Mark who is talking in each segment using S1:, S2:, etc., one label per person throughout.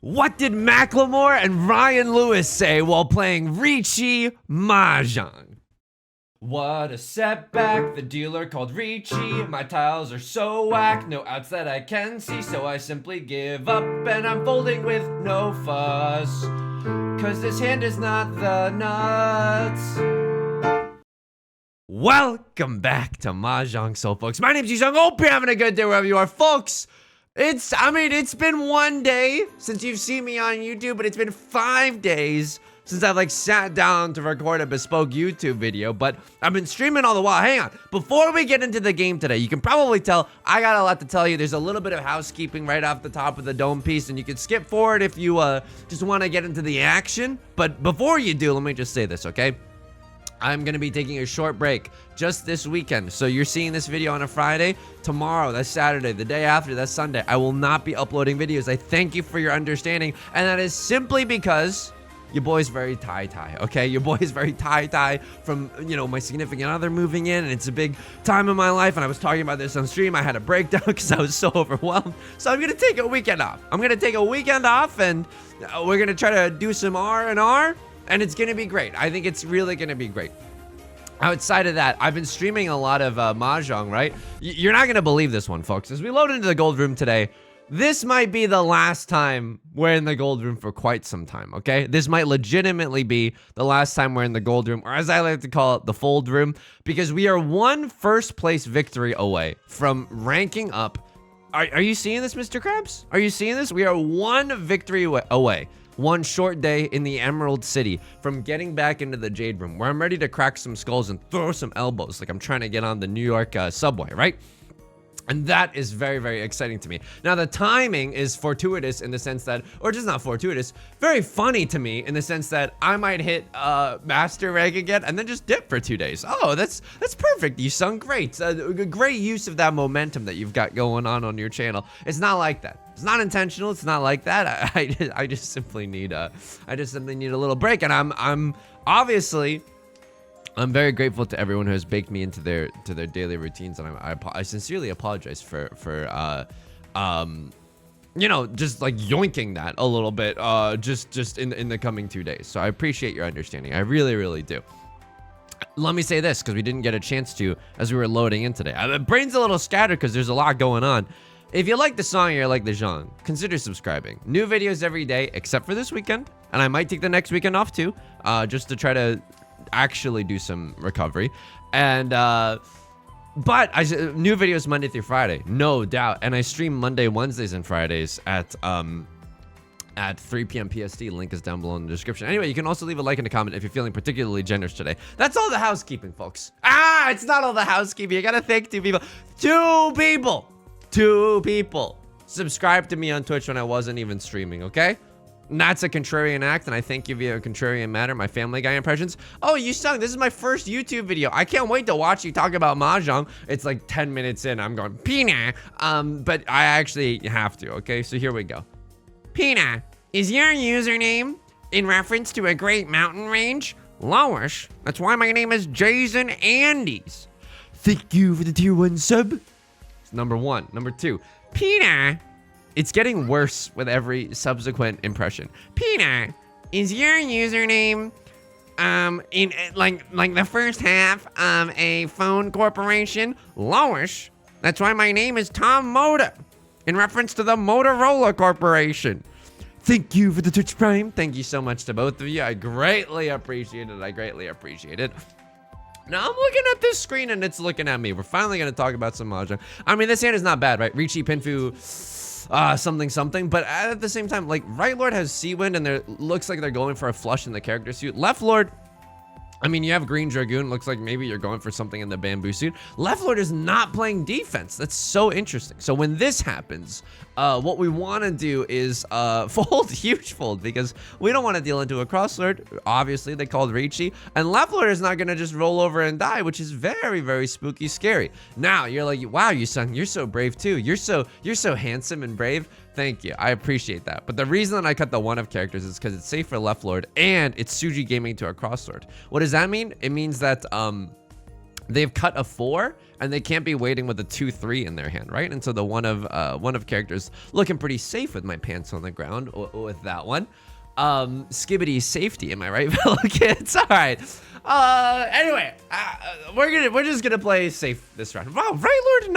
S1: What did Macklemore and Ryan Lewis say while playing Riichi Mahjong? What a setback, the dealer called Riichi. My tiles are so whack, no outs that I can see, so I simply give up and I'm folding with no fuss, cause this hand is not the nuts. Welcome back to Mahjong Soul, folks. My name's Yusong. Hope you're having a good day wherever you are, folks. It's been 1 day since you've seen me on YouTube, but it's been 5 days since I've sat down to record a bespoke YouTube video, but I've been streaming all the while. Hang on, before we get into the game today, you can probably tell I got a lot to tell you. There's a little bit of housekeeping right off the top of the dome piece, and you can skip forward if you just want to get into the action. But before you do, let me just say this, okay? I'm going to be taking a short break just this weekend. So you're seeing this video on a Friday. Tomorrow, that's Saturday. The day after, that's Sunday. I will not be uploading videos. I thank you for your understanding. And that is simply because your boy's very tie-tie, okay? Your boy's very tie-tie from, my significant other moving in. And it's a big time in my life. And I was talking about this on stream. I had a breakdown because I was so overwhelmed. So I'm going to take a weekend off. I'm going to take a weekend off. And we're going to try to do some R&R. And it's going to be great. I think it's really going to be great. Outside of that, I've been streaming a lot of Mahjong, right? You're not going to believe this one, folks. As we load into the gold room today, this might be the last time we're in the gold room for quite some time, okay? This might legitimately be the last time we're in the gold room, or as I like to call it, the fold room, because we are one first place victory away from ranking up. Are you seeing this, Mr. Krabs? Are you seeing this? We are one victory away. One short day in the Emerald City from getting back into the Jade Room, where I'm ready to crack some skulls and throw some elbows like I'm trying to get on the New York subway, right? And that is very, very exciting to me. Now, the timing is fortuitous in the sense that, or just not fortuitous, very funny to me in the sense that I might hit master rank again and then just dip for 2 days. Oh, that's perfect. You sung great. Great use of that momentum that you've got going on your channel. It's not like that. It's not intentional. It's not like that. I just simply need a little break, and I'm obviously. I'm very grateful to everyone who has baked me into their daily routines, and I sincerely apologize for just yoinking that a little bit just in the coming 2 days. So I appreciate your understanding. I really, really do. Let me say this, because we didn't get a chance to as we were loading in today. My brain's a little scattered because there's a lot going on. If you like the song or you like the genre, consider subscribing. New videos every day, except for this weekend, and I might take the next weekend off too, just to try to actually do some recovery. And but new videos Monday through Friday, no doubt. And I stream Monday, Wednesdays, and Fridays at 3 p.m. PST. Link is down below in the description. Anyway, you can also leave a like and a comment if you're feeling particularly generous today. That's all the housekeeping, folks. It's not all the housekeeping. I gotta thank two people subscribe to me on Twitch when I wasn't even streaming, okay? And that's a contrarian act, and I thank you via a contrarian matter. My Family Guy impressions. Oh, you sung. This is my first YouTube video. I can't wait to watch you talk about Mahjong. It's like 10 minutes in. I'm going, Pina. But I actually have to, okay? So here we go. Pina, is your username in reference to a great mountain range? Lowish. That's why my name is Jason Andes. Thank you for the tier 1 sub. It's number 1. Number 2. Pina. It's getting worse with every subsequent impression. Pina, is your username in like the first half of a phone corporation? Lowish. That's why my name is Tom Moda, in reference to the Motorola Corporation. Thank you for the Twitch Prime. Thank you so much to both of you. I greatly appreciate it. Now I'm looking at this screen and it's looking at me. We're finally going to talk about some Mahjong. I mean, this hand is not bad, right? Riichi Pinfu something, but at the same time, right Lord has Seawind, and there looks like they're going for a flush in the character suit. Left Lord, I mean, you have Green Dragoon. Looks like maybe you're going for something in the bamboo suit. Left Lord is not playing defense. That's so interesting. So when this happens, what we want to do is fold, huge fold, because we don't want to deal into a cross Lord. Obviously, they called Riichi, and Left Lord is not going to just roll over and die, which is very, very spooky, scary. Now you're like, wow, Yusong, you're so brave too. You're so handsome and brave. Thank you. I appreciate that. But the reason that I cut the 1 of characters is because it's safe for Left Lord, and it's Suji gaming to a cross Lord. What does that mean? It means that they've cut a 4 and they can't be waiting with a 2-3 in their hand, right? And so the one of characters looking pretty safe with my pants on the ground with that one. Skibbity safety, am I right, fellow kids? All right. Anyway, we're just gonna play safe this round. Wow, right, Lord,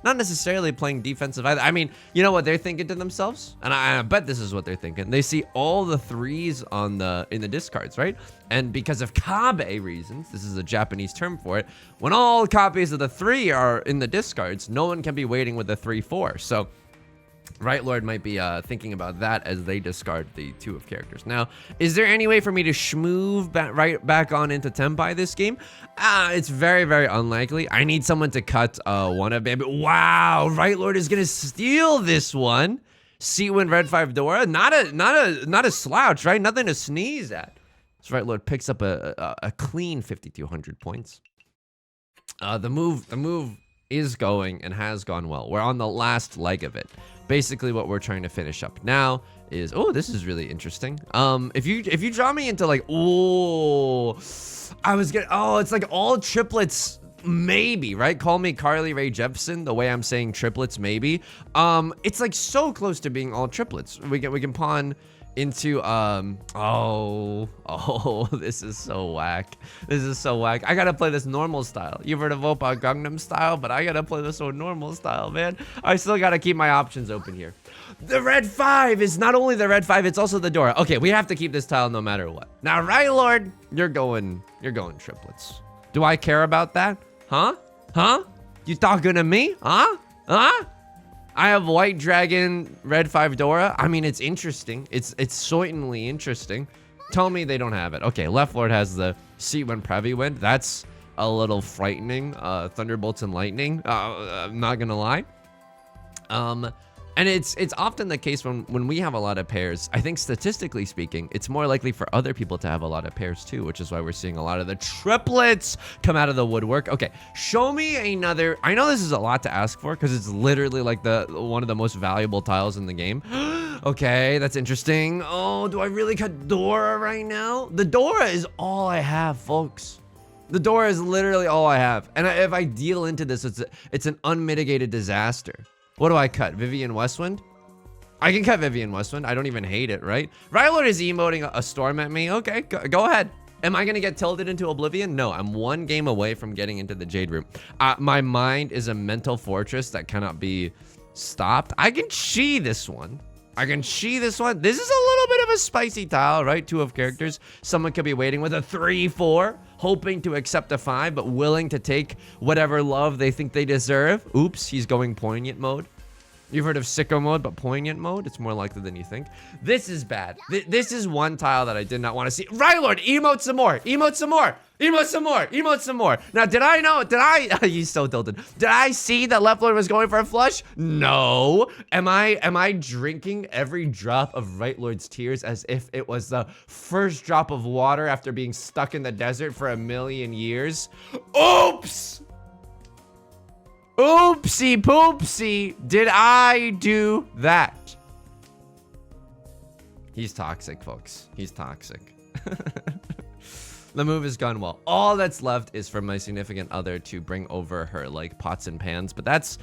S1: not necessarily playing defensive either. I mean, you know what they're thinking to themselves, and I bet this is what they're thinking. They see all the 3s in the discards, right? And because of Kabe reasons, this is a Japanese term for it. When all copies of the 3 are in the discards, no one can be waiting with the 3-4. So. Right Lord might be thinking about that as they discard the 2 of characters. Now, is there any way for me to schmoove right back on into Tenpai this game? It's very, very unlikely. I need someone to cut one of them. Wow, Right Lord is gonna steal this one. Seatwind Red 5 Dora, not a slouch, right? Nothing to sneeze at. So Right Lord picks up a clean 5,200 points. The move is going and has gone well. We're on the last leg of it. Basically what we're trying to finish up now is, oh, this is really interesting. If you draw me into like, oh, it's like all triplets, maybe, right? Call me Carly Rae Jepsen, the way I'm saying triplets, maybe. It's like so close to being all triplets. We can pawn into this is so whack. This is so whack. I gotta play this normal style. You've heard of Oppa Gangnam style, but I gotta play this one normal style, man. I still gotta keep my options open here. The red 5 is not only the red 5, it's also the Dora. Okay, we have to keep this tile no matter what. Now, Right Lord, you're going triplets. Do I care about that? Huh? You talking to me? Huh? I have White Dragon, Red 5 Dora. I mean, it's interesting. It's certainly interesting. Tell me they don't have it. Okay, Left Lord has the Seatwind Previ Wind. That's a little frightening. Thunderbolts and Lightning. I'm not gonna lie. And it's often the case when we have a lot of pairs. I think statistically speaking, it's more likely for other people to have a lot of pairs too, which is why we're seeing a lot of the triplets come out of the woodwork. Okay, show me another. I know this is a lot to ask for because it's literally like one of the most valuable tiles in the game. Okay, that's interesting. Oh, do I really cut Dora right now? The Dora is all I have, folks. The Dora is literally all I have. And if I deal into this, it's an unmitigated disaster. What do I cut? Vivian Westwind? I can cut Vivian Westwind. I don't even hate it, right? Rylord is emoting a storm at me. Okay, go ahead. Am I going to get tilted into oblivion? No, I'm one game away from getting into the Jade Room. My mind is a mental fortress that cannot be stopped. I can chi this one. This is a little bit of a spicy tile, right? 2 of characters. Someone could be waiting with a 3-4, hoping to accept a 5, but willing to take whatever love they think they deserve. Oops, he's going poignant mode. You've heard of sicko mode, but poignant mode? It's more likely than you think. This is bad. This is one tile that I did not want to see. Rylord, emote some more. Emote some more. Emote some more. Emote some more. Now, he's so tilted. Did I see that Left Lord was going for a flush? No. Am I drinking every drop of Right Lord's tears as if it was the first drop of water after being stuck in the desert for 1,000,000 years? Oops! Oopsie poopsie, did I do that? He's toxic, folks. He's toxic. The move has gone well. All that's left is for my significant other to bring over her like pots and pans, but that's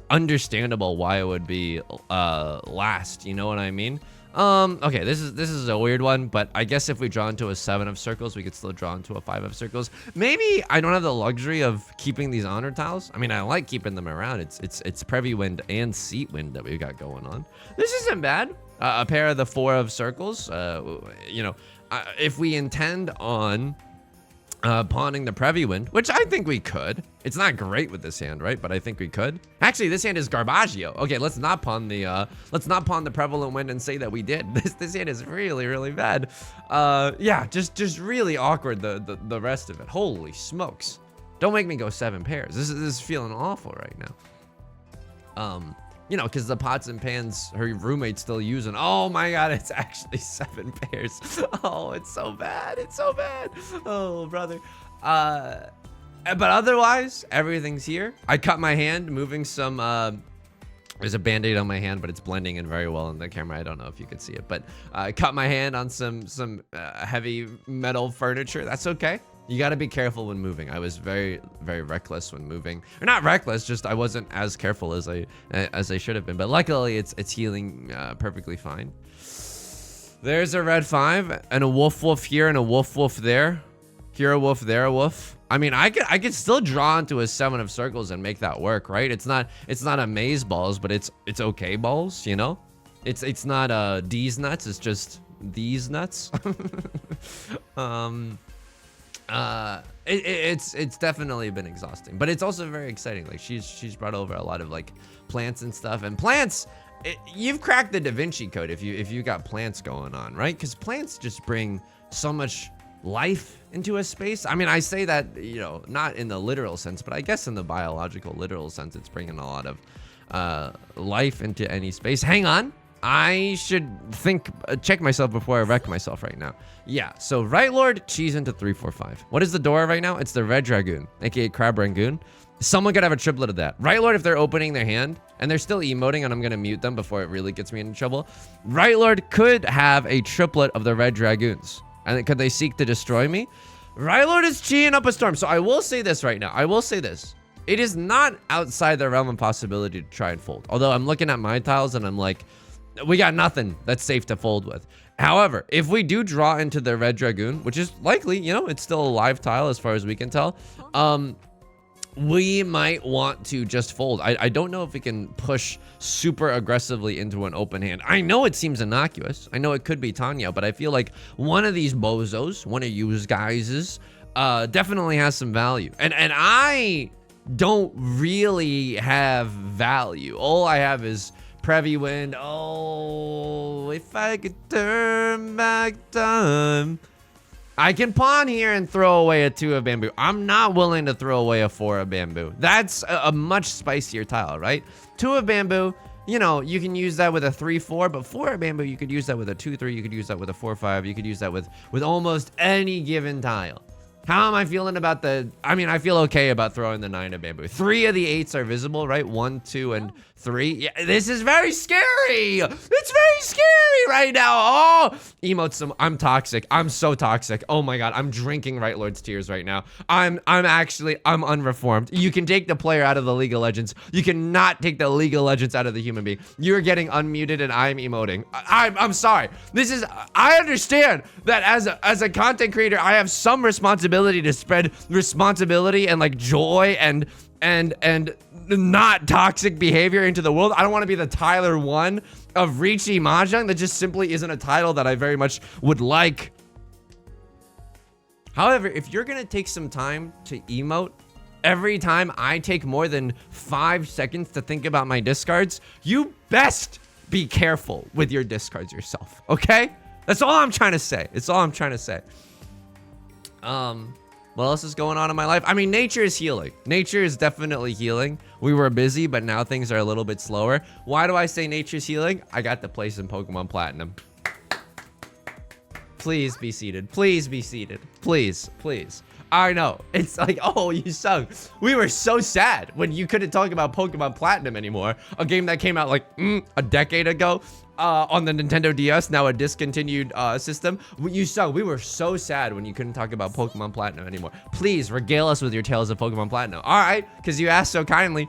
S1: understandable why it would be last, you know what I mean? Okay, this is a weird one, but I guess if we draw into a 7 of circles, we could still draw into a 5 of circles. Maybe I don't have the luxury of keeping these honor tiles. I mean, I like keeping them around. It's Previ Wind and Seat Wind that we've got going on. This isn't bad. A pair of the 4 of circles. You know, if we intend on pawning the Previ Wind, which I think we could. It's not great with this hand, right? But I think we could. Actually, this hand is Garbaggio. Okay, let's not pawn the Prevalent Wind and say that we did. This hand is really, really bad. Yeah, just really awkward the rest of it. Holy smokes. Don't make me go 7 pairs. This is feeling awful right now. You know, because the pots and pans her roommate's still using. Oh my God, it's actually 7 pairs. Oh, it's so bad. It's so bad. Oh, brother. But otherwise, everything's here. I cut my hand moving some, there's a band-aid on my hand, but it's blending in very well in the camera. I don't know if you could see it, but I cut my hand on some heavy metal furniture. That's okay. You got to be careful when moving. I was very, very reckless when moving. Or not reckless, just I wasn't as careful as I should have been. But luckily, it's healing perfectly fine. There's a red 5 and a wolf here and a wolf there. Here a wolf, there a wolf. I mean, I could still draw into a 7 of circles and make that work, right? It's not a maze balls, but it's okay balls, you know? It's not D's nuts, it's just these nuts. It's definitely been exhausting, but it's also very exciting. Like she's brought over a lot of like plants and stuff, and plants, you've cracked the Da Vinci Code if you got plants going on, right? Because plants just bring so much life into a space. I mean, I say that, you know, not in the literal sense, but I guess in the biological literal sense, it's bringing a lot of life into any space. Hang on. I should check myself before I wreck myself right now. Yeah, so Right Lord, cheese into 3, 4, 5. What is the door right now? It's the Red Dragoon, aka Crab Rangoon. Someone could have a triplet of that. Right Lord, if they're opening their hand and they're still emoting, and I'm gonna mute them before it really gets me into trouble. Right Lord could have a triplet of the Red Dragoons. And could they seek to destroy me? Right Lord is cheeing up a storm. So I will say this right now. I will say this. It is not outside the realm of possibility to try and fold. Although I'm looking at my tiles and I'm like, we got nothing that's safe to fold with. However, if we do draw into the Red Dragoon, which is likely, you know, it's still a live tile as far as we can tell, we might want to just fold. I don't know if we can push super aggressively into an open hand. I know it seems innocuous. I know it could be Tanya, but I feel like one of these bozos, one of you guys, definitely has some value. And I don't really have value. All I have is Previ Wind. Oh, if I could turn back time. I can pawn here and throw away a 2 of bamboo. I'm not willing to throw away a 4 of bamboo. That's a much spicier tile, right? 2 of bamboo, you know, you can use that with a 3-4, but 4 of bamboo, you could use that with a 2-3, you could use that with a 4-5, you could use that with almost any given tile. How am I feeling about I mean, I feel okay about throwing the 9 of bamboo. 3 of the 8s are visible, right? 1, 2, and 3. Yeah, this is very scary. It's very scary right now. Oh, emotes. I'm toxic. I'm so toxic. Oh my God. I'm drinking Right Lord's tears right now. I'm unreformed. You can take the player out of the League of Legends. You cannot take the League of Legends out of the human being. You're getting unmuted and I'm emoting. I'm sorry. I understand that as a content creator, I have some responsibility to spread responsibility and like joy and not toxic behavior into the world. I don't want to be the Tyler 1 of Riichi Mahjong. That just simply isn't a title that I very much would like. However, if you're gonna take some time to emote every time I take more than 5 seconds to think about my discards, you best be careful with your discards yourself, okay? That's all I'm trying to say. It's all I'm trying to say. What else is going on in my life? I mean, nature is healing. Nature is definitely healing. We were busy, but now things are a little bit slower. Why do I say nature's healing? I got the place in Pokemon Platinum. Please be seated. Please be seated. Please, please. I know. It's like, oh, Yusong, we were so sad when you couldn't talk about Pokemon Platinum anymore. A game that came out like a decade ago on the Nintendo DS, now a discontinued system. Yusong, we were so sad when you couldn't talk about Pokemon Platinum anymore. Please regale us with your tales of Pokemon Platinum. All right, because you asked so kindly.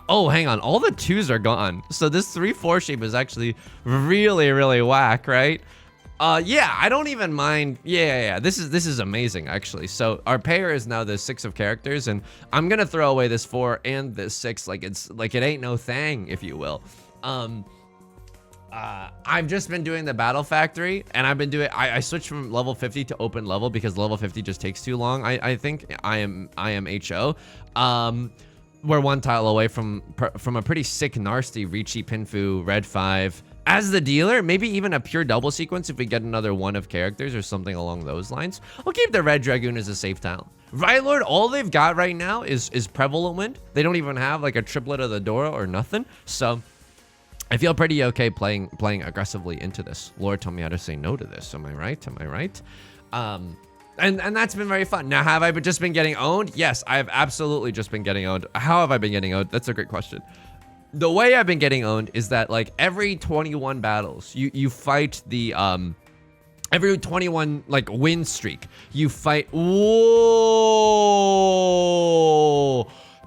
S1: Oh, hang on. All the 2s are gone. So this 3-4 shape is actually really, really whack, right? Yeah, I don't even mind. Yeah. This is amazing, actually. So our pair is now the 6 of characters, and I'm gonna throw away this 4 and this 6 like it ain't no thing, if you will. I've just been doing the Battle Factory, and I've been doing. I switched from level 50 to open level because level 50 just takes too long. I think I am HO. We're 1 tile away from a pretty sick, nasty Riichi Pinfu Red 5. As the dealer, maybe even a pure double sequence if we get another 1 of characters or something along those lines. I'll keep the Red Dragoon as a safe tile. Right Lord, all they've got right now is Prevalent Wind. They don't even have like a triplet of the Dora or nothing. So I feel pretty okay playing aggressively into this. Lord told me how to say no to this. Am I right? Am I right? And that's been very fun. Now, have I just been getting owned? Yes, I have absolutely just been getting owned. How have I been getting owned? That's a great question. The way I've been getting owned is that like every 21 battles, you fight the every 21 like win streak, you fight. Whoa!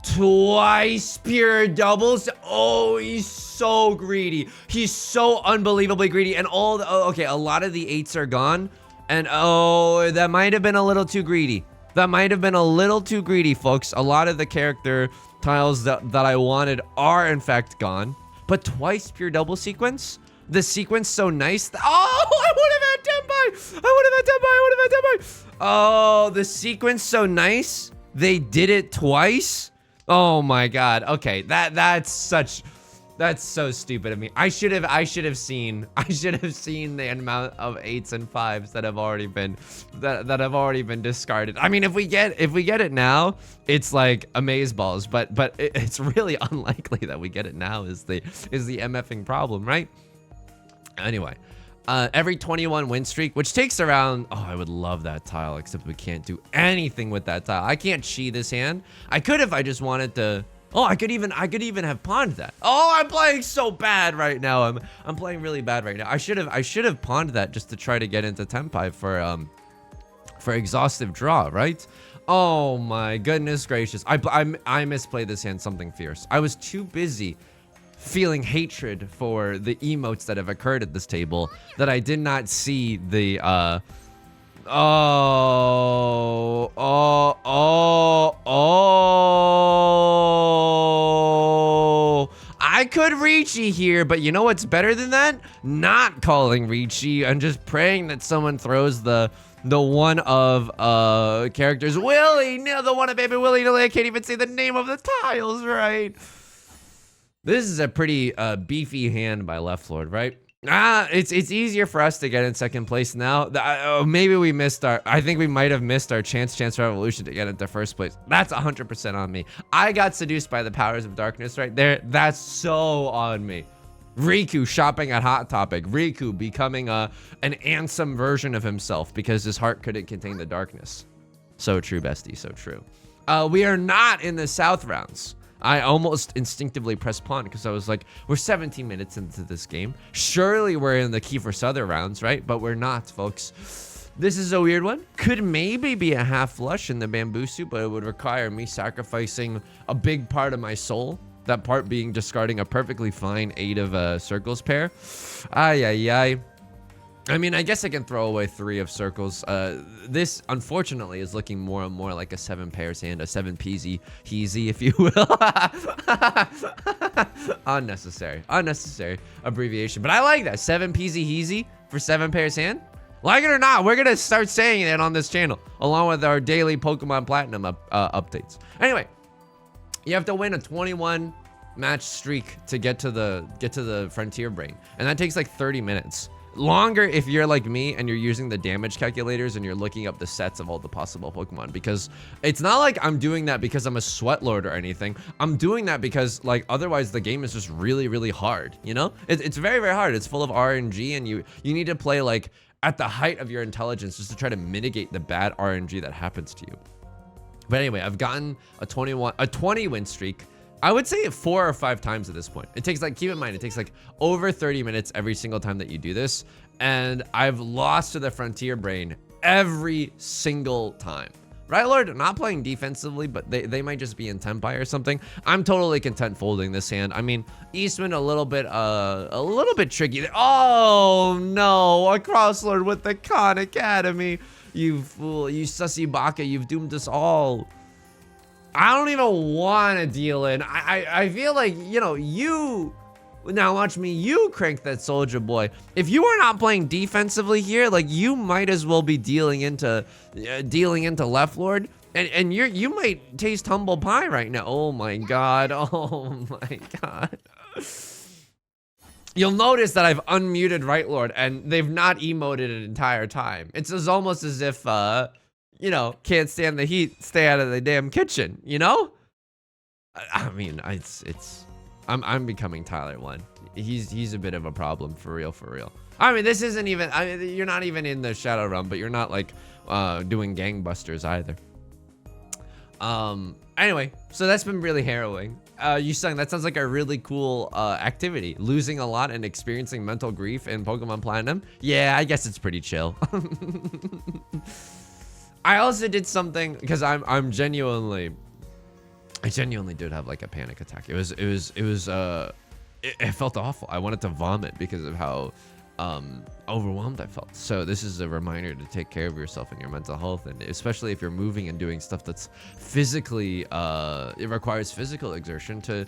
S1: Twice pure doubles. Oh, he's so greedy. He's so unbelievably greedy. And all the, oh, okay, a lot of the 8s are gone. And oh, that might have been a little too greedy. That might have been a little too greedy, folks. A lot of the character tiles that I wanted are in fact gone. But twice pure double sequence? The sequence so nice. Oh, I would have had Tenpai. I would have had Tenpai. I would have had Tenpai. Oh, the sequence so nice. They did it twice. Oh my god. Okay, that's so stupid of me. I should have seen the amount of 8s and 5s that have already been discarded. I mean, if we get it now, it's like amazeballs, but it's really unlikely that we get it now is the MFing problem, right? Anyway, every 21 win streak, which takes around, oh, I would love that tile, except we can't do anything with that tile. I can't chi this hand. I could if I just wanted to. Oh, I could even have pawned that. Oh, I'm playing so bad right now. I'm playing really bad right now. I should have pawned that just to try to get into Tenpai for exhaustive draw, right? Oh my goodness gracious. I misplayed this hand something fierce. I was too busy feeling hatred for the emotes that have occurred at this table that I did not see the I could Riichi here, but you know what's better than that? Not calling Riichi and just praying that someone throws the one of characters. Willie, no, the one of baby Willie. I can't even say the name of the tiles right. This is a pretty beefy hand by Left Lord, right? It's easier for us to get in second place now. Maybe we missed I think we might have missed our chance revolution to get into first place. That's 100% on me. I got seduced by the powers of darkness right there. That's so on me. Riku shopping at Hot Topic. Riku becoming an Ansem version of himself because his heart couldn't contain the darkness. So true, bestie, so true. We are not in the South rounds. I almost instinctively pressed pawn because I was like, we're 17 minutes into this game. Surely we're in the Kiefer Suther rounds, right? But we're not, folks. This is a weird one. Could maybe be a half flush in the bamboo suit, but it would require me sacrificing a big part of my soul. That part being discarding a perfectly fine 8 of circles pair. Ay, ay, ay. I mean, I guess I can throw away 3 of circles. This, unfortunately, is looking more and more like a 7 pairs hand, a 7 peasy heezy, if you will. Unnecessary abbreviation. But I like that, 7 peasy heezy for 7 pairs hand. Like it or not, we're gonna start saying it on this channel, along with our daily Pokemon Platinum updates. Anyway, you have to win a 21 match streak to get to the Frontier Brain, and that takes like 30 minutes. Longer if you're like me and you're using the damage calculators and you're looking up the sets of all the possible Pokemon, because it's not like I'm doing that because I'm a sweat lord or anything. I'm doing that because like otherwise the game is just really, really hard, you know? It's very, very hard. It's full of RNG and you need to play like at the height of your intelligence just to try to mitigate the bad RNG that happens to you. But anyway, I've gotten a 20 win streak. I would say 4 or 5 times at this point. It takes like, keep in mind, it takes like over 30 minutes every single time that you do this. And I've lost to the Frontier Brain every single time. Right, Lord? Not playing defensively, but they might just be in Tenpai or something. I'm totally content folding this hand. I mean, Eastman a little bit tricky there. Oh no, a Crosslord with the Khan Academy. You fool, you sussy baka, you've doomed us all. I don't even want to deal in. I feel like, you know, you... Now watch me, you crank that Soldier Boy. If you are not playing defensively here, like, you might as well be dealing into Left Lord. And you might taste humble pie right now. Oh my god. Oh my god. You'll notice that I've unmuted Right Lord, and they've not emoted an entire time. It's almost as if... you know, can't stand the heat, stay out of the damn kitchen, you know? I mean, I'm becoming Tyler 1. He's a bit of a problem, for real. I mean, this isn't even, you're not even in the Shadow Realm, but you're not like doing gangbusters either. Anyway, so that's been really harrowing. Yusong, that sounds like a really cool activity. Losing a lot and experiencing mental grief in Pokemon Platinum. Yeah, I guess it's pretty chill. I also did something because I genuinely did have like a panic attack. It felt awful. I wanted to vomit because of how overwhelmed I felt. So this is a reminder to take care of yourself and your mental health, and especially if you're moving and doing stuff that's physically it requires physical exertion, to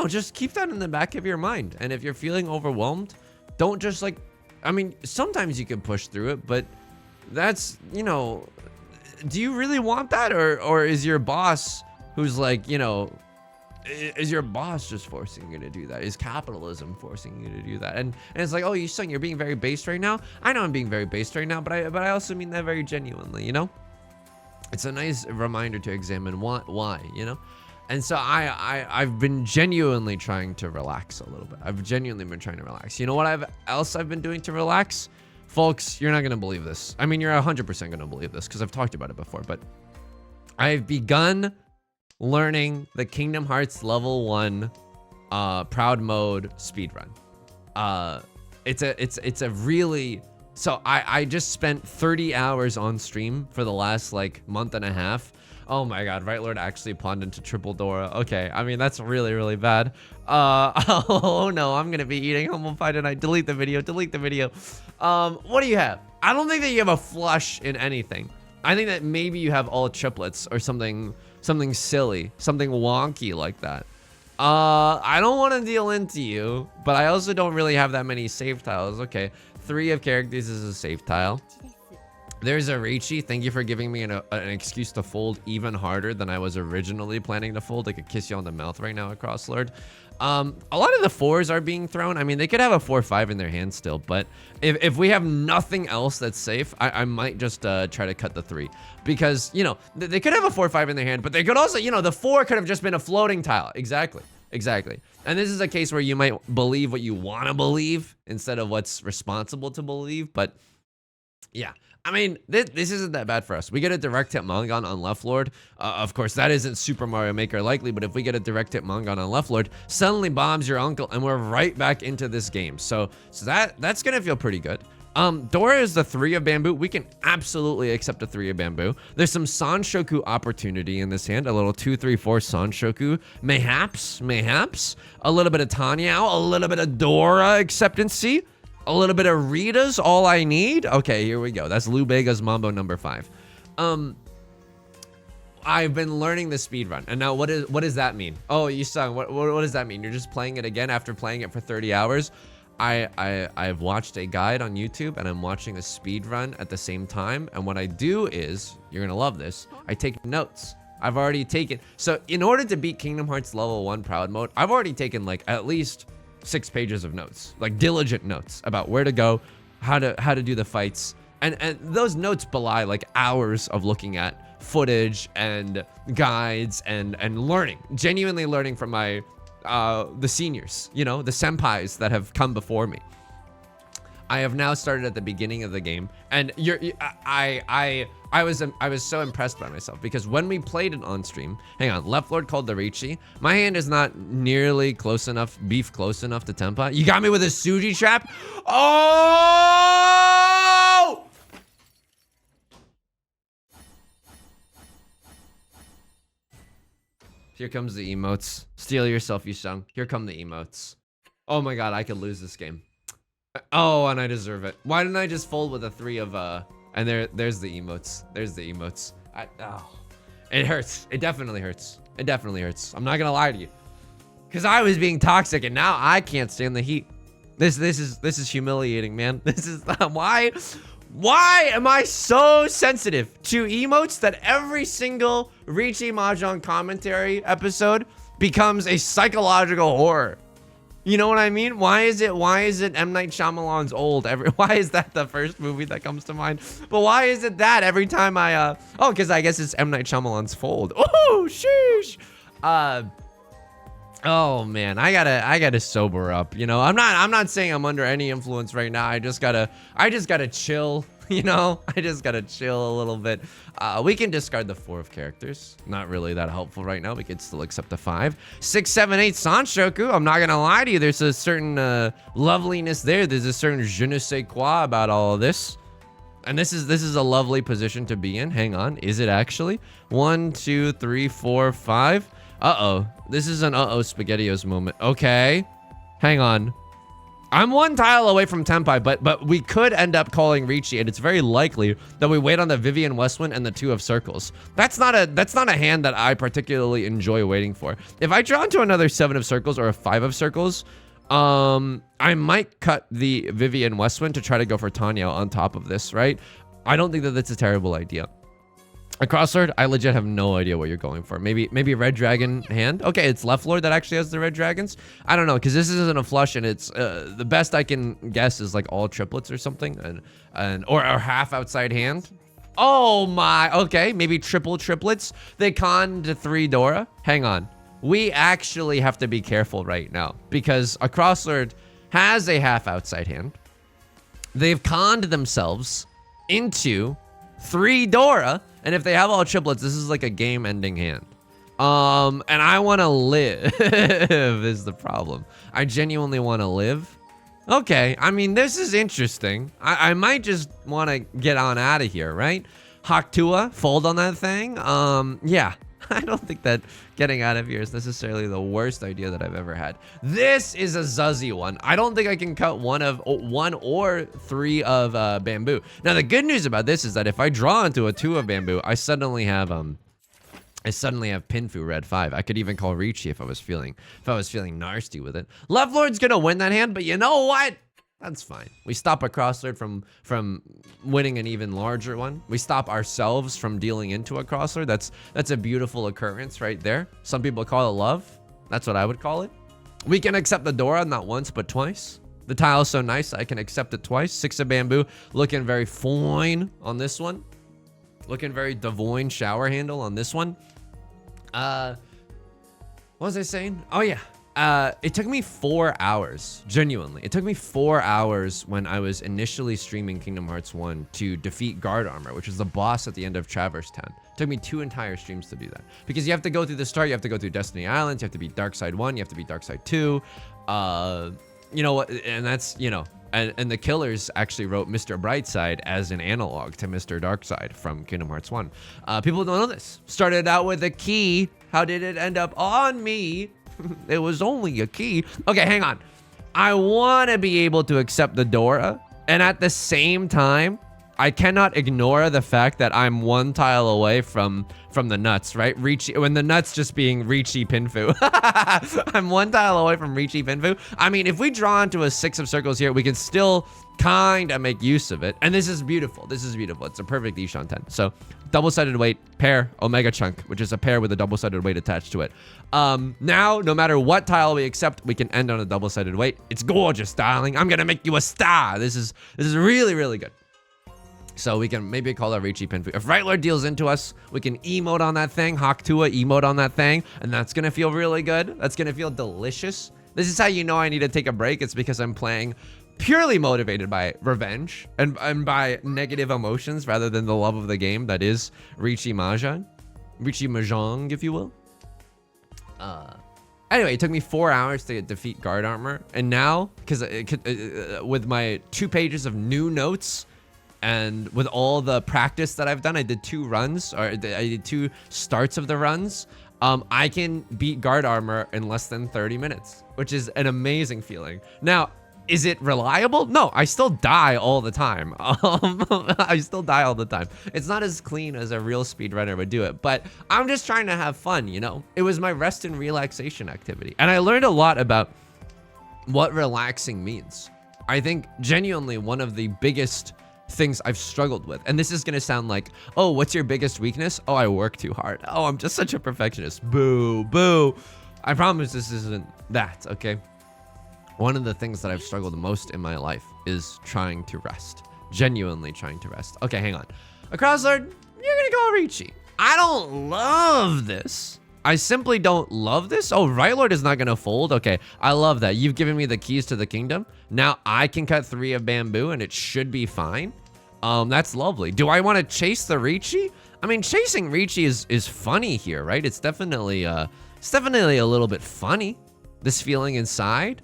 S1: just keep that in the back of your mind. And if you're feeling overwhelmed, don't just like, I mean, sometimes you can push through it, but that's, do you really want that? Or is your boss who's like, is your boss just forcing you to do that? Is capitalism forcing you to do that? And it's like, oh, you're being very based right now. I know I'm being very based right now, but I also mean that very genuinely, It's a nice reminder to examine why, And so I've been genuinely trying to relax a little bit. I've genuinely been trying to relax. You know what else I've been doing to relax? Folks, you're not gonna believe this. I mean, you're 100% gonna believe this because I've talked about it before, but I've begun learning the Kingdom Hearts level 1 proud mode speedrun. It's a really, so I just spent 30 hours on stream for the last like month and a half. Oh my god, Right Lord actually pawned into Triple Dora. Okay, I mean, that's really, really bad. Oh no, I'm gonna be eating humble pie tonight. Delete the video. What do you have? I don't think that you have a flush in anything. I think that maybe you have all triplets or something silly, something wonky like that. I don't want to deal into you, but I also don't really have that many save tiles. Okay, 3 of characters is a save tile. There's a Riichi. Thank you for giving me an excuse to fold even harder than I was originally planning to fold. I could kiss you on the mouth right now, Cross Lord. A lot of the 4s are being thrown. I mean, they could have a 4-5 in their hand still, but if we have nothing else that's safe, I might just try to cut the 3, because they could have a 4-5 in their hand, but they could also, the 4 could have just been a floating tile. Exactly. And this is a case where you might believe what you want to believe instead of what's responsible to believe. But yeah, I mean, this isn't that bad for us. We get a direct hit Mangon on Left Lord. Of course, that isn't Super Mario Maker likely, but if we get a direct hit Mangon on Left Lord, suddenly bombs your uncle, and we're right back into this game. So that's gonna feel pretty good. Dora is the 3 of bamboo. We can absolutely accept a 3 of bamboo. There's some Sanshoku opportunity in this hand. A little 2, 3, 4 Sanshoku. Mayhaps. A little bit of Tanyao. A little bit of Dora acceptancy. A little bit of Rita's all I need. Okay, here we go. That's Lou Bega's Mambo number 5. I've been learning the speedrun, and now what does that mean? Oh, Yusong, what does that mean? You're just playing it again after playing it for 30 hours? I've watched a guide on YouTube, and I'm watching a speedrun at the same time. And what I do is, you're gonna love this, I take notes. I've already taken, so in order to beat Kingdom Hearts level 1 proud mode, I've already taken like at least 6 pages of notes, like diligent notes about where to go, how to do the fights. And those notes belie like hours of looking at footage and guides and learning, genuinely learning from my the seniors, the senpais that have come before me. I have now started at the beginning of the game, and I was so impressed by myself, because when we played it on stream, hang on, Left Lord called the Riichi. My hand is not nearly close enough to Tempa. You got me with a Suji trap. Oh! Here comes the emotes. Steal yourself, Yusong. Here come the emotes. Oh my god, I could lose this game. Oh, and I deserve it. Why didn't I just fold with a 3 of and there's the emotes. There's the emotes. It hurts. It definitely hurts. It definitely hurts. I'm not gonna lie to you. Cause I was being toxic, and now I can't stand the heat. This is humiliating, man. This is why am I so sensitive to emotes that every single Riichi Mahjong commentary episode becomes a psychological horror? You know what I mean? Why is it M. Night Shyamalan's Old? Why is that the first movie that comes to mind? But why is it that every time I because I guess it's M. Night Shyamalan's Fold. Oh, sheesh. Oh man, I gotta sober up. I'm not saying I'm under any influence right now. I just gotta chill. You know, I just gotta chill a little bit. We can discard the 4 of characters. Not really that helpful right now. We could still accept the 5. 6, 7, 8 Sanshoku. I'm not gonna lie to you. There's a certain loveliness there. There's a certain je ne sais quoi about all of this. And this is a lovely position to be in. Hang on. Is it actually? 1, 2, 3, 4, 5. Uh-oh. This is an uh-oh SpaghettiOs moment. Okay. Hang on. I'm 1 tile away from Tenpai, but we could end up calling Riichi, and it's very likely that we wait on the Vivian Westwind and the 2 of circles. That's not a hand that I particularly enjoy waiting for. If I draw into another 7 of circles or a 5 of circles, I might cut the Vivian Westwind to try to go for Tanya on top of this, right? I don't think that that's a terrible idea. A crossword, I legit have no idea what you're going for. Maybe a red dragon hand. Okay, it's left lord that actually has the red dragons. I don't know, because this isn't a flush, and it's the best I can guess is like all triplets or something, or half outside hand. Oh my, okay, maybe triplets. They conned 3 Dora. Hang on, we actually have to be careful right now because a crosslord has a half outside hand. They've conned themselves into 3 Dora. And if they have all triplets, this is like a game-ending hand. And I want to live is the problem. I genuinely want to live. Okay, I mean, this is interesting. I might just want to get on out of here, right? Haktua, fold on that thing. Yeah, I don't think that getting out of here is necessarily the worst idea that I've ever had. This is a Zuzzy one. I don't think I can cut one or 3 of bamboo. Now, the good news about this is that if I draw into a 2 of bamboo, I suddenly have Pinfu red 5. I could even call Riichi if I was feeling nasty with it. Left Lord's gonna win that hand, but you know what? That's fine. We stop a crosslord from winning an even larger one. We stop ourselves from dealing into a crosslord. That's a beautiful occurrence right there. Some people call it love. That's what I would call it. We can accept the Dora not once but twice. The tile is so nice I can accept it twice. 6 of bamboo, looking very fine on this one. Looking very divine shower handle on this one. What was I saying? Oh yeah. It took me 4 hours, genuinely. It took me 4 hours when I was initially streaming Kingdom Hearts 1 to defeat Guard Armor, which is the boss at the end of Traverse Town. It took me 2 entire streams to do that. Because you have to go through the start, you have to go through Destiny Islands, you have to beat Dark Side 1, you have to beat Dark Side 2. You know what, and that's, you know, and the killers actually wrote Mr. Brightside as an analog to Mr. Darkside from Kingdom Hearts 1. People don't know this. Started out with a key. How did it end up on me? It was only a key. Okay, hang on. I want to be able to accept the Dora, and at the same time, I cannot ignore the fact that I'm 1 tile away from the nuts, right? Riichi, when the nuts just being Riichi Pinfu. I'm 1 tile away from Riichi Pinfu. I mean, if we draw into a 6 of circles here, we can still kind of make use of it. And this is beautiful. This is beautiful. It's a perfect Ishan 10. So double-sided weight, pair, Omega Chunk, which is a pair with a double-sided weight attached to it. Now, no matter what tile we accept, we can end on a double-sided weight. It's gorgeous, darling. I'm gonna make you a star. This is really, really good. So we can maybe call it Riichi Pinfu. If Right Lord deals into us, we can emote on that thing, Haktua emote on that thing, and that's gonna feel really good. That's gonna feel delicious. This is how you know I need to take a break. It's because I'm playing purely motivated by revenge and by negative emotions rather than the love of the game that is Riichi Mahjong. Riichi Mahjong, if you will. Anyway, it took me 4 hours to defeat Guard Armor, and now, because with my 2 pages of new notes, and with all the practice that I've done, I did 2 runs, or I did 2 starts of the runs. I can beat Guard Armor in less than 30 minutes, which is an amazing feeling. Now, is it reliable? No, I still die all the time. I still die all the time. It's not as clean as a real speedrunner would do it, but I'm just trying to have fun, you know? It was my rest and relaxation activity. And I learned a lot about what relaxing means. I think genuinely one of the biggest things I've struggled with, and this is gonna sound like, oh, what's your biggest weakness? Oh, I work too hard. Oh, I'm just such a perfectionist. Boo, boo. I promise this isn't that, okay? One of the things that I've struggled most in my life is trying to rest. Genuinely trying to rest. Okay, hang on. A crosslord, you're gonna go Riichi. I don't love this. I simply don't love this. Oh, Right Lord is not gonna fold. Okay, I love that. You've given me the keys to the kingdom. Now I can cut 3 of bamboo and it should be fine. That's lovely. Do I want to chase the Riichi? I mean, chasing Riichi is funny here, right? It's definitely a little bit funny. This feeling inside,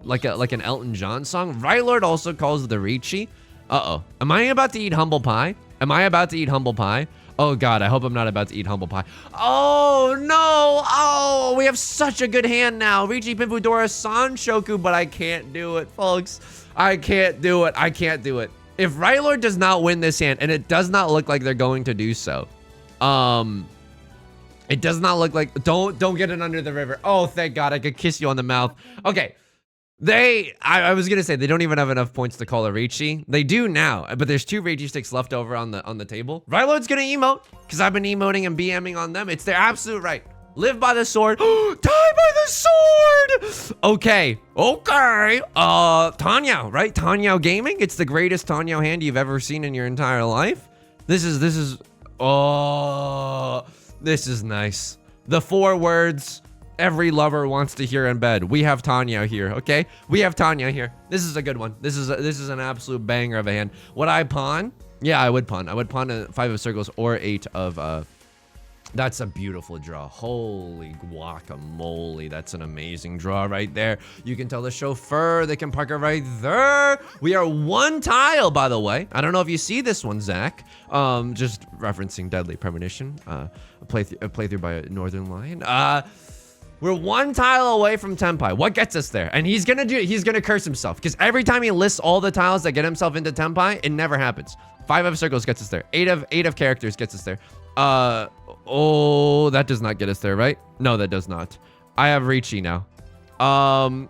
S1: like an Elton John song. Right Lord also calls the Riichi. Uh-oh. Am I about to eat humble pie? Am I about to eat humble pie? Oh God, I hope I'm not about to eat humble pie. Oh no! Oh, we have such a good hand now. Riichi Pinfudora Sanshoku, but I can't do it, folks. I can't do it. I can't do it. If Right Lord does not win this hand, and it does not look like they're going to do so, it does not look like. Don't get it under the river. Oh, thank God, I could kiss you on the mouth. Okay. I was gonna say they don't even have enough points to call a Riichi. They do now, but there's 2 Riichi sticks left over on the table. Right Lord's gonna emote, because I've been emoting and BMing on them. It's their absolute right. Live by the sword. Die by the sword! Okay. Tenhou, right? Tenhou Gaming. It's the greatest Tenhou hand you've ever seen in your entire life. This is nice. The 4 words every lover wants to hear in bed. We have Tenhou here, okay? We have Tenhou here. This is a good one. This is an absolute banger of a hand. Would I pawn? Yeah, I would pawn. I would pawn a 5 of circles or 8 of that's a beautiful draw. Holy guacamole. That's an amazing draw right there. You can tell the chauffeur they can park it right there. We are 1 tile, by the way. I don't know if you see this one, Zach. Just referencing Deadly Premonition. A playthrough by Northern Lion. We're 1 tile away from Tenpai. What gets us there? And he's gonna curse himself, because every time he lists all the tiles that get himself into Tenpai, it never happens. 5 of circles gets us there. 8 of characters gets us there. Oh, that does not get us there, right? No, that does not. I have Riichi now. I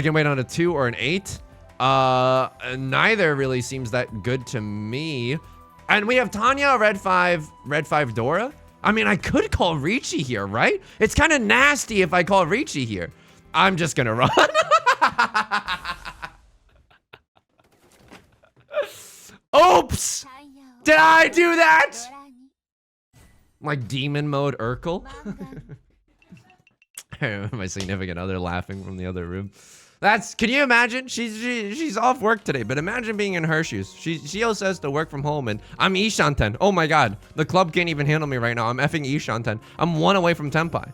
S1: can wait on a 2 or an 8. Neither really seems that good to me. And we have Tenhou, red 5 Dora. I mean, I could call Riichi here, right? It's kind of nasty if I call Riichi here. I'm just gonna run. Oops! Did I do that? Like demon mode Urkel? My significant other laughing from the other room. Can you imagine? She's off work today, but imagine being in her shoes. She also has to work from home, and I'm Ishanten. Oh my God, the club can't even handle me right now. I'm effing Ishanten. I'm 1 away from Tenpai.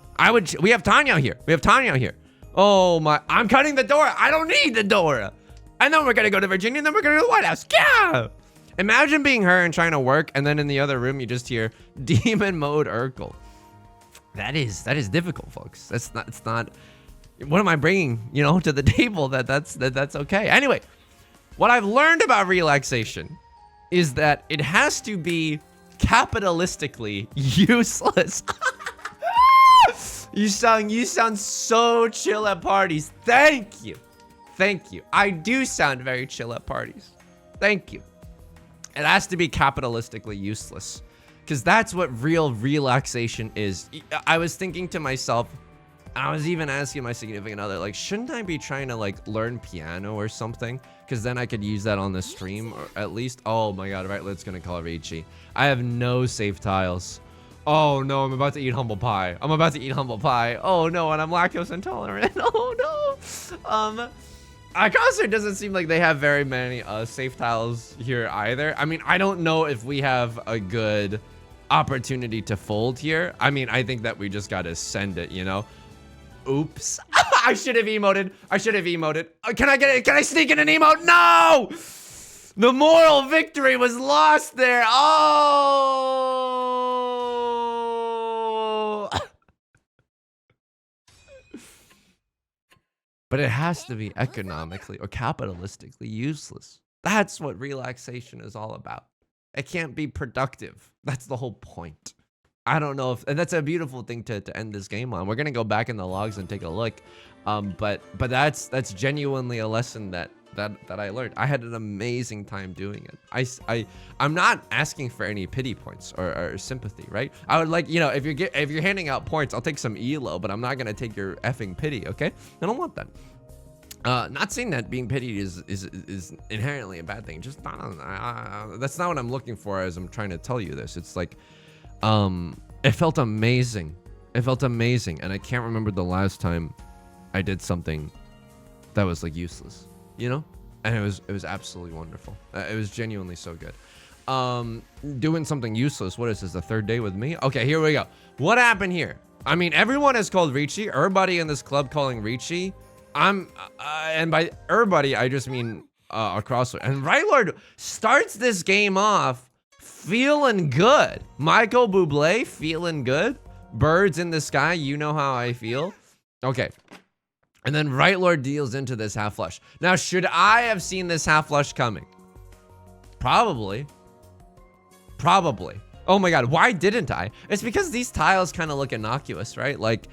S1: We have Tenhou here. We have Tenhou here. Oh my, I'm cutting the door. I don't need the door. And then we're gonna go to Virginia, and then we're gonna go to the White House. Yeah! Imagine being her and trying to work, and then in the other room, you just hear demon mode Urkel. That is difficult, folks. It's not, what am I bringing, to the table that's okay? Anyway, what I've learned about relaxation is that it has to be capitalistically useless. You sound so chill at parties. Thank you. I do sound very chill at parties. Thank you. It has to be capitalistically useless, because that's what real relaxation is. I was thinking to myself, I was even asking my significant other, like, shouldn't I be trying to like learn piano or something? Because then I could use that on the stream, or at least. Oh my God, right, let's gonna call Riichi. I have no safe tiles. Oh no, I'm about to eat humble pie. Oh no, and I'm lactose intolerant. Oh no. Akagi doesn't seem like they have very many safe tiles here either. I mean, I don't know if we have a good opportunity to fold here. I mean, I think that we just gotta send it, Oops. I should have emoted. Can I get it? Can I sneak in an emote? No! The moral victory was lost there. Oh! But it has to be economically or capitalistically useless. That's what relaxation is all about. It can't be productive. That's the whole point. I don't know and that's a beautiful thing to end this game on. We're gonna go back in the logs and take a look. But that's genuinely a lesson that I learned. I had an amazing time doing it. I'm not asking for any pity points or sympathy, right? I would like, if you're handing out points, I'll take some elo, but I'm not gonna take your effing pity, okay? I don't want that. Not saying that being pitied is inherently a bad thing. Just that's not what I'm looking for as I'm trying to tell you this. It's like, it felt amazing. And I can't remember the last time I did something that was like useless, and it was absolutely wonderful. It was genuinely so good. Doing something useless. What is this, the third day with me? Okay, here we go. What happened here? I mean, everyone has called Riichi. Everybody in this club calling Riichi. And by everybody, I just mean across. And Right Lord starts this game off feeling good. Michael Bublé feeling good. Birds in the sky, you know how I feel. Okay. And then Right Lord deals into this half flush. Now, should I have seen this half flush coming? Probably. Probably. Oh my god, why didn't I? It's because these tiles kind of look innocuous, right? Like,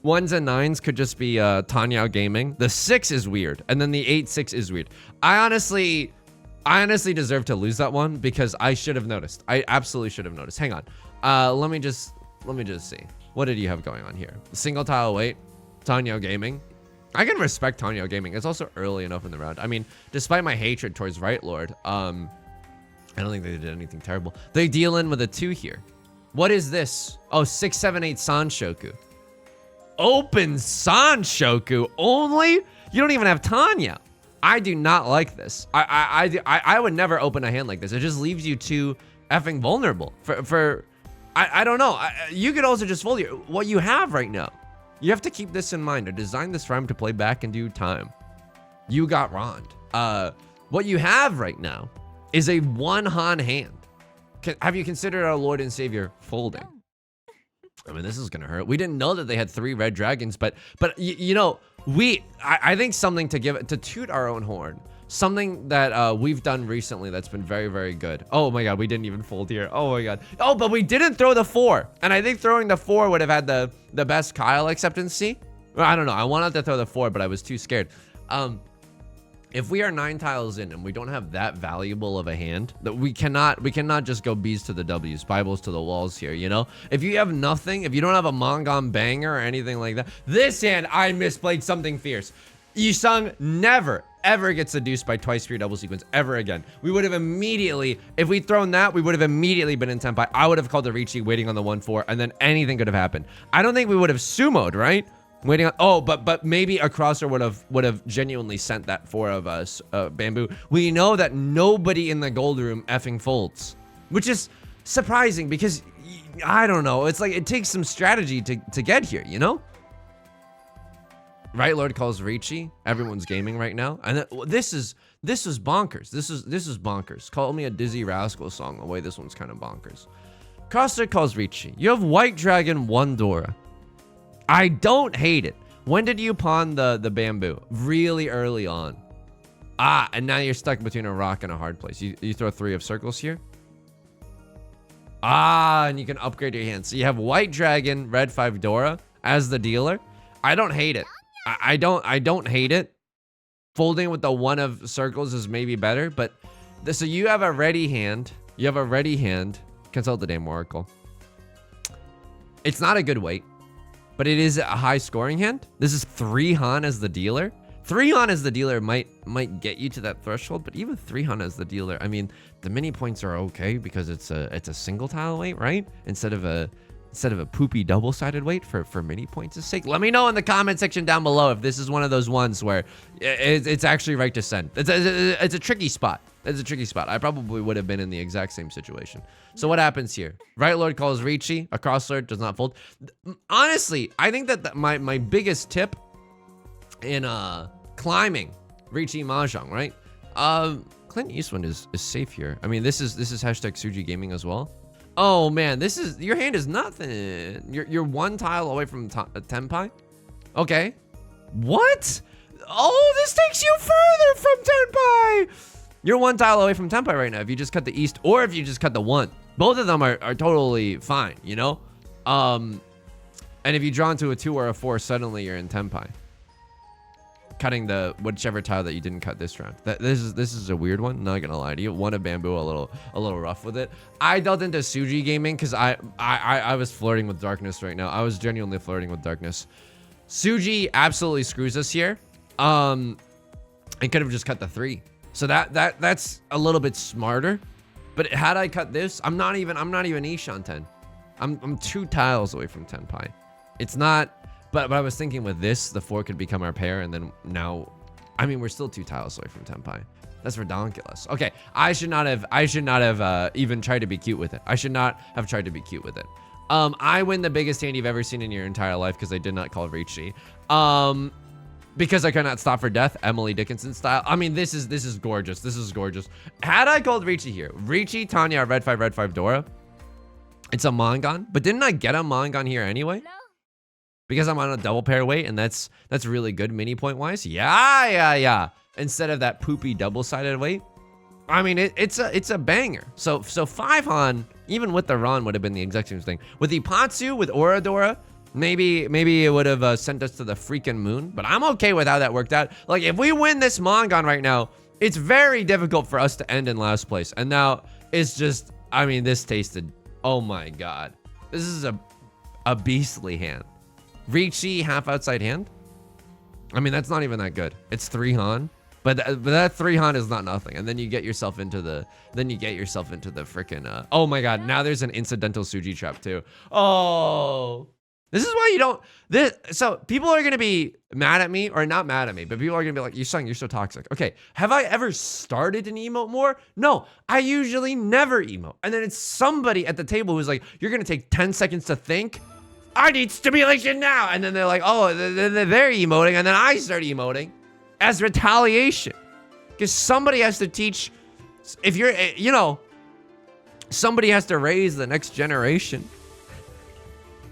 S1: 1s and 9s could just be Tenhou gaming. The 6 is weird, and then the 8-6 is weird. I honestly deserve to lose that one because I should have noticed. I absolutely should have noticed. Hang on. Let me just see. What did you have going on here? Single tile wait. Tenhou gaming. I can respect Tenhou gaming. It's also early enough in the round. I mean, despite my hatred towards Right Lord, I don't think they did anything terrible. They deal in with a 2 here. What is this? Oh, 6, 7, 8 Sanshoku. Open Sanshoku only? You don't even have Tenhou. I do not like this. I would never open a hand like this. It just leaves you too effing vulnerable. I don't know. You could also just fold what you have right now. You have to keep this in mind. I designed this rhyme to play back in due time. You got wronged. What you have right now is a 1-han hand. Have you considered our Lord and Savior folding? I mean, this is gonna hurt. We didn't know that they had 3 red dragons, but you know, I think something to toot our own horn. Something that we've done recently that's been very, very good. Oh my god, we didn't even fold here. Oh my god. Oh, but we didn't throw the 4. And I think throwing the 4 would have had the best Kyle acceptancy. Well, I don't know. I wanted to throw the 4, but I was too scared. If we are 9 tiles in and we don't have that valuable of a hand, that we cannot just go B's to the W's, Bibles to the walls here, you know? If you have nothing, if you don't have a Mongon banger or anything like that, this hand, I misplayed something fierce. Yusong never, ever gets seduced by twice for your double sequence ever again. We would have immediately, if we'd thrown that, we would have immediately been in Tenpai. I would have called the Riichi waiting on the 1-4, and then anything could have happened. I don't think we would have sumoed, right? Waiting on, oh, but maybe a crosser would have genuinely sent that 4 of us bamboo. We know that nobody in the gold room effing folds, which is surprising because I don't know. It's like it takes some strategy to get here, you know? Right Lord calls Riichi. Everyone's gaming right now, and this is bonkers. This is bonkers. Call me a Dizzy Rascal song. The way this one's kind of bonkers. Crosser calls Riichi. You have White Dragon 1 Dora. I don't hate it. When did you pawn the bamboo? Really early on. Ah, and now you're stuck between a rock and a hard place. You throw 3 of circles here. Ah, and you can upgrade your hand. So you have White Dragon, Red 5 Dora as the dealer. I don't hate it. I don't hate it. Folding with the 1 of circles is maybe better, but so you have a ready hand. You have a ready hand. Consult the Dame Oracle. It's not a good weight, but it is a high scoring hand. This is 3-han as the dealer. 3-han as the dealer might get you to that threshold, but even 3-han as the dealer, I mean, the mini points are okay because it's a single tile weight, right? Instead of a poopy double-sided weight for mini points' sake. Let me know in the comment section down below if this is one of those ones where it's actually right to send. It's a tricky spot. It's a tricky spot. I probably would have been in the exact same situation. So what happens here? Right Lord calls Riichi. A cross Lord does not fold. Honestly, I think that my biggest tip in climbing Riichi Mahjong, right? Clint Eastwood is safe here. I mean, this is hashtag Suji Gaming as well. Oh man, your hand is nothing. You're 1 tile away from Tenpai. Okay. What? Oh, this takes you further from Tenpai. You're 1 tile away from Tenpai right now. If you just cut the east, or if you just cut the 1, both of them are totally fine. You know. And if you draw into a 2 or a 4, suddenly you're in Tenpai. Cutting the whichever tile that you didn't cut this round. This is a weird one. Not gonna lie to you. 1 of bamboo, a little rough with it. I delved into Suji Gaming because I was flirting with darkness right now. I was genuinely flirting with darkness. Suji absolutely screws us here. And could have just cut the 3. So that's a little bit smarter. But had I cut this, I'm not even Ishan 10. I'm 2 tiles away from Tenpai. It's not. But I was thinking with this, the 4 could become our pair, and then now I mean, we're still 2 tiles away from Tenpai. That's ridiculous. Okay, I should not have even tried to be cute with it. I should not have tried to be cute with it. I win the biggest hand you've ever seen in your entire life because I did not call Riichi. Because I could not stop for death, Emily Dickinson style. I mean, this is gorgeous. This is gorgeous. Had I called Riichi here, Riichi, Tanya, red 5, Dora. It's a Mangon, but didn't I get a Mangon here anyway? No. Because I'm on a double pair weight, and that's really good mini point wise. Yeah. Instead of that poopy double-sided weight. I mean, it's a banger. So 5 Han, even with the Ron, would have been the exact same thing. With Ipatsu, with Oradora, maybe it would have sent us to the freaking moon. But I'm okay with how that worked out. Like, if we win this Mangon right now, it's very difficult for us to end in last place. And now it's just, I mean, this tasted, oh my god. This is a beastly hand. Riichi half outside hand. I mean, that's not even that good. It's 3 Han. But that 3 Han is not nothing. And then you get yourself into the freaking, oh my god, now there's an incidental Suji trap too. Oh, this is why you don't, so people are going to be mad at me, or not mad at me, but people are going to be like, Yusong, you're so toxic. Okay, have I ever started an emote more? No, I usually never emote. And then it's somebody at the table who's like, you're going to take 10 seconds to think. I need stimulation now. And then they're like, oh, they're emoting. And then I start emoting as retaliation, because somebody has to teach. If you're, you know, somebody has to raise the next generation.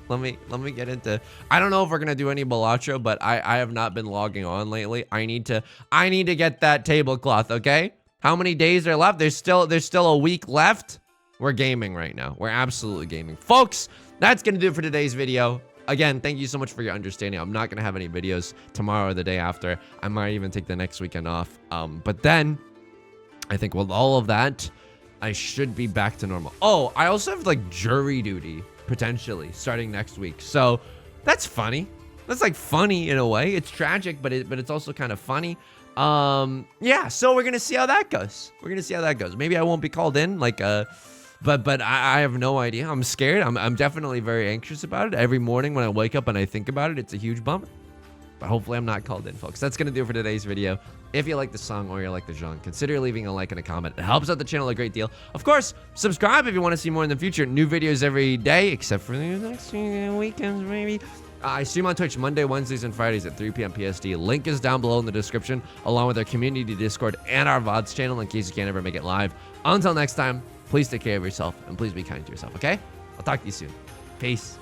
S1: Let me get into, I don't know if we're gonna do any Balatro, but I have not been logging on lately. I need to get that tablecloth. Okay, how many days are left? There's still a week left. We're gaming right now. We're absolutely gaming, folks. That's gonna do it for today's video. Again, thank you so much for your understanding. I'm not gonna have any videos tomorrow or the day after. I might even take the next weekend off. But then I think with all of that, I should be back to normal. Oh, I also have like jury duty potentially starting next week. So that's funny. That's like funny in a way. It's tragic, but it's also kind of funny. Yeah, so we're gonna see how that goes. Maybe I won't be called in, like but I have no idea. I'm scared. I'm definitely very anxious about it. Every morning when I wake up and I think about it, it's a huge bummer. But hopefully I'm not called in, folks. That's going to do it for today's video. If you like the song or you like the genre, consider leaving a like and a comment. It helps out the channel a great deal. Of course, subscribe if you want to see more in the future. New videos every day, except for the next weekends, maybe. I stream on Twitch Monday, Wednesdays, and Fridays at 3 p.m. PST. Link is down below in the description, along with our community Discord and our VODs channel in case you can't ever make it live. Until next time, please take care of yourself, and please be kind to yourself, okay? I'll talk to you soon. Peace.